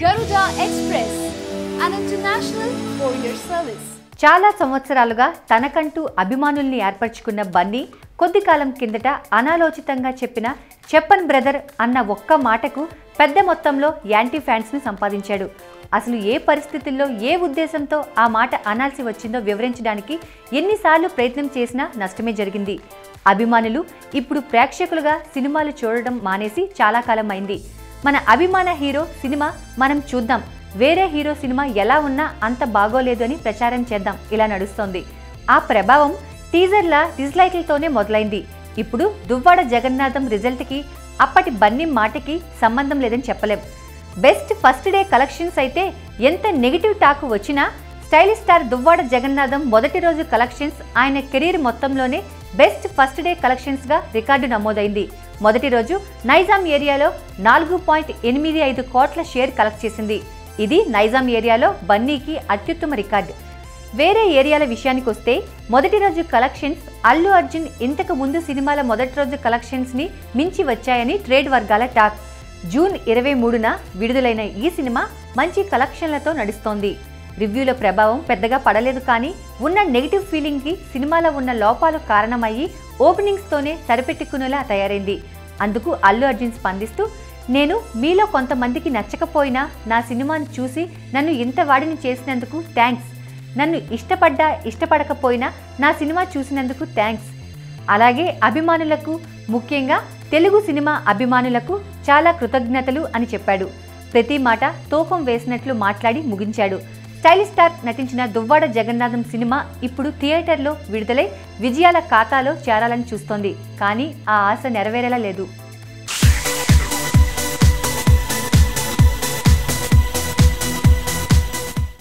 Garuda Express, an international courier service. చాలా సంవత్సరాలుగా తనకంటూ అభిమానుల్ని ఏర్పరచుకున్న బన్నీ కొద్ది కాలం కిందట అనాలోచితంగా చెప్పిన చెప్పన్ బ్రదర్ అన్న ఒక్క మాటకు పెద్ద మొత్తంలో యాంటీ ఫ్యాన్స్ను సంపాదించాడు. అసలు ఏ పరిస్థితుల్లో ఏ ఉద్దేశంతో ఆ మాట అనాల్సి వచ్చిందో వివరించడానికి ఎన్నిసార్లు ప్రయత్నం చేసినా నష్టమే జరిగింది. అభిమానులు ఇప్పుడు ప్రేక్షకులుగా సినిమాలు చూడడం మానేసి చాలా కాలం అయింది. మన అభిమాన హీరో సినిమా మనం చూద్దాం, వేరే హీరో సినిమా ఎలా ఉన్నా అంత బాగోలేదు అని ప్రచారం చేద్దాం ఇలా నడుస్తోంది. ఆ ప్రభావం టీజర్ల డిస్లైక్లతోనే మొదలైంది. ఇప్పుడు దువ్వాడ జగన్నాథం రిజల్ట్కి అప్పటి బన్నీ మాటకి సంబంధం లేదని చెప్పలేం. బెస్ట్ ఫస్ట్ డే కలెక్షన్స్ అయితే ఎంత నెగిటివ్ టాక్ వచ్చినా స్టైలిష్ స్టార్ దువ్వాడ జగన్నాథం మొదటి రోజు కలెక్షన్స్ ఆయన కెరీర్ మొత్తంలోనే బెస్ట్ ఫస్ట్ డే కలెక్షన్స్గా రికార్డు నమోదైంది. మొదటి రోజు నైజాం ఏరియాలో 4.85 కోట్ల షేర్ కలెక్ట్ చేసింది. ఇది నైజాం ఏరియాలో బన్నీకి అత్యుత్తమ రికార్డు. వేరే ఏరియాల విషయానికి వస్తే మొదటి రోజు కలెక్షన్స్ అల్లు అర్జున్ ఇంతకు ముందు సినిమాల మొదటి రోజు కలెక్షన్స్ని మించి వచ్చాయని ట్రేడ్ వర్గాల టాక్. జూన్ 23న విడుదలైన ఈ సినిమా మంచి కలెక్షన్లతో నడుస్తోంది. రివ్యూల ప్రభావం పెద్దగా పడలేదు, కానీ ఉన్న నెగిటివ్ ఫీలింగ్కి సినిమాలో ఉన్న లోపాలు కారణమయ్యి ఓపెనింగ్స్తోనే సరిపెట్టుకునేలా తయారైంది. అందుకు అల్లు అర్జున్ స్పందిస్తూ, నేను మీలో కొంతమందికి నచ్చకపోయినా నా సినిమాను చూసి నన్ను ఇంత వాడిని చేసినందుకు థ్యాంక్స్. నన్ను ఇష్టపడకపోయినా నా సినిమా చూసినందుకు థ్యాంక్స్. అలాగే అభిమానులకు, ముఖ్యంగా తెలుగు సినిమా అభిమానులకు చాలా కృతజ్ఞతలు అని చెప్పాడు. ప్రతి మాట తూకం వేసినట్లు మాట్లాడి ముగించాడు. స్టైలిష్ స్టార్ నటించిన దువ్వాడ జగన్నాథం సినిమా ఇప్పుడు థియేటర్లో విడుదలై విజయాల ఖాతాలో చేరాలని చూస్తోంది. కానీ ఆ ఆశ నెరవేరేలా లేదు.